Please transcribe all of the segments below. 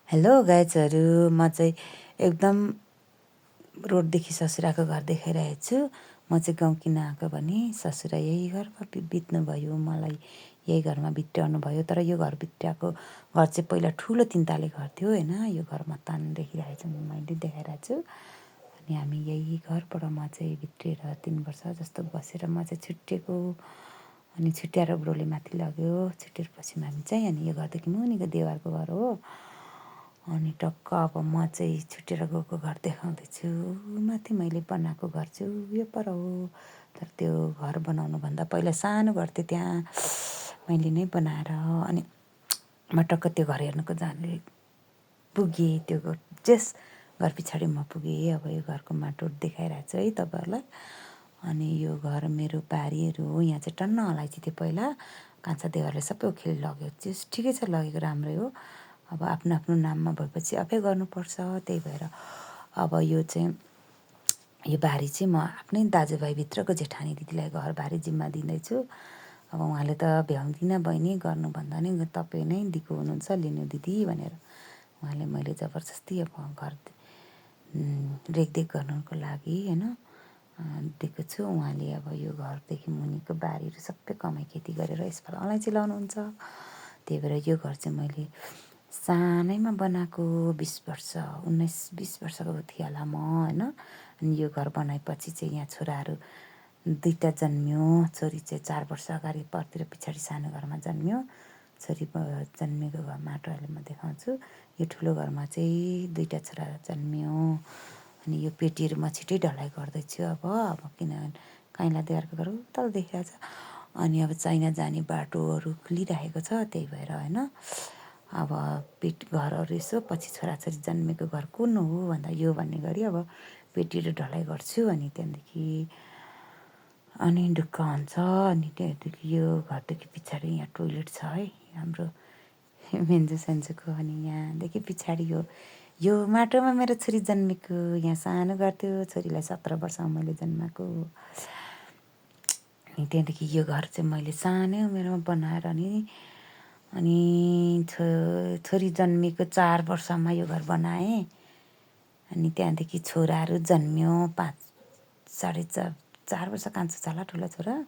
Hello गाइजहरू, म चाहिँ एकदम रोडदेखि ससुराको घर देखाइरहेको छु। म चाहिँ गाउँ किन आएको भने ससुरा यही घरमा बित्नुभयो, मलाई यही घरमा भित्र्याउनु भयो। तर यो घर भित्र्याएको घर चाहिँ पहिला ठुलो तिनताले घर थियो होइन। यो घरमा तान देखिरहेको छु, मैले देखाइरहेको छु। अनि हामी यही घरबाट म चाहिँ भित्रिएर 3 वर्ष जस्तो बसेर म चाहिँ छुट्टिएको। अनि छुट्याएर बुढोले माथि लग्यो। छुट्टिएपछि हामी चाहिँ अनि यो घरदेखि मुनिको देवारको घर हो। अनि टक्क अब म चाहिँ छुटेर गएको घर देखाउँदैछु। माथि मैले बनाएको घर चाहिँ यो पर हो। तर त्यो घर बनाउनुभन्दा पहिला सानो घर थियो, त्यहाँ मैले नै बनाएर अनि म टक्क त्यो घर हेर्नुको जाने पुगेँ। त्यो घर जस घर पछाडि म पुगेँ। अब यो घरको माटो देखाइरहेको छु है तपाईँहरूलाई। अनि यो घर मेरो बारीहरू हो। यहाँ चाहिँ टन्न अलैँची थियो पहिला, कान्छा देवरले सबै उखेली लग्यो। त्यो ठिकै छ, लगेको राम्रै हो। अब आफ्नो आफ्नो नाममा भएपछि आफै गर्नुपर्छ। त्यही भएर अब यो चाहिँ यो बारी चाहिँ म आफ्नै दाजुभाइभित्रको जेठानी दिदीलाई घर बारी जिम्मा दिँदैछु। अब उहाँले त भ्याउँदिनँ बहिनी गर्नुभन्दा नि तपाईँ नै दिएको हुनुहुन्छ लिनु दिदी भनेर उहाँले मैले जबरजस्ती अब घर रेखदेख गर्नुको लागि होइन दिएको छु। उहाँले अब यो घरदेखि मुनिको बारीहरू सबै कमाइ खेती गरेर यसपालि अलैँची लाउनुहुन्छ। त्यही भएर यो घर चाहिँ मैले सानैमा बनाएको 20 वर्ष 19-20 वर्षको थिएँ होला म होइन। अनि यो घर बनाएपछि चाहिँ यहाँ छोराहरू 2टा जन्मियो। छोरी चाहिँ 4 वर्ष अगाडि परतिर पछाडि सानो घरमा जन्मियो। छोरी जन्मेको घर माटो अहिले म देखाउँछु। यो ठुलो घरमा चाहिँ 2टा छोरा जन्मियो। अनि यो पेटीहरू म छिटै ढलाइ गर्दैछु अब किनभने काइँला देवरको घर तल देखिरहेको छ। अनि अब चाइना जाने बाटोहरू खुलिरहेको छ, त्यही भएर होइन। अब घरहरू यसो पछि छोराछोरी जन्मेको घर कुन हो भन्दा यो भन्ने गरी अब पेटीहरू ढलाइ गर्छु। अनि त्यहाँदेखि अनि ढुक्क हुन्छ। अनि त्यहाँदेखि यो घरदेखि पछाडि यहाँ टोइलेट छ है हाम्रो मेन्जो सेन्जोको। अनि यहाँदेखि पछाडि यो माटोमा मेरो छोरी जन्मेको। यहाँ सानो घर थियो, छोरीलाई 17 वर्षमा मैले जन्माएको। अनि त्यहाँदेखि यो घर चाहिँ मैले सानै उमेरमा बनाएर अनि छोरी जन्मेको 4 वर्षमा यो घर बनाएँ। अनि त्यहाँदेखि छोराहरू जन्मियो 4 वर्ष कान्छो छ होला ठुलो छोरा,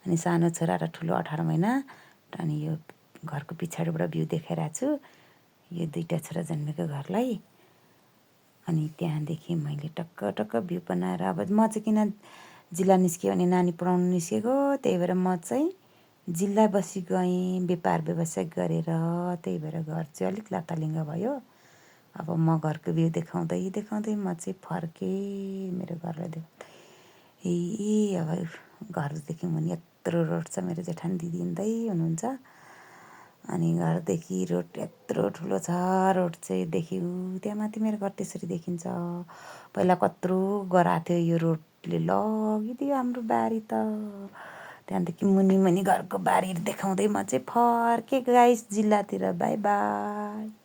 अनि सानो छोरा र ठुलो 18 महिना। अनि यो घरको पछाडिबाट भ्यू देखाइरहेको छु यो 2टा छोरा जन्मेको घरलाई। अनि त्यहाँदेखि मैले टक्क टक्क भ्यू बनाएर अब म चाहिँ किन जिल्ला निस्केँ भने नानी पढाउनु निस्केको, त्यही भएर म चाहिँ जिल्ला बसी गएँ व्यापार व्यवसाय गरेर। त्यही भएर घर चाहिँ अलिक लातालिङ्ग भयो। अब म घरको भ्यू देखाउँदै देखाउँदै म चाहिँ फर्केँ मेरो घरलाई देखाउँदै। अब घरदेखि मुनि यत्रो रोड छ, मेरो जेठानी दिदी हिँड्दै हुनुहुन्छ। अनि घरदेखि रोड यत्रो ठुलो छ। रोड चाहिँ देखियो त्यहाँ माथि मेरो घर त्यसरी देखिन्छ। पहिला कत्रो गराएको थियो यो रोडले लगिदियो हाम्रो बारी त। त्यहाँदेखि मुनि घरको बारीहरू देखाउँदै म चाहिँ फर्केँ गाइस जिल्लातिर। Bye by.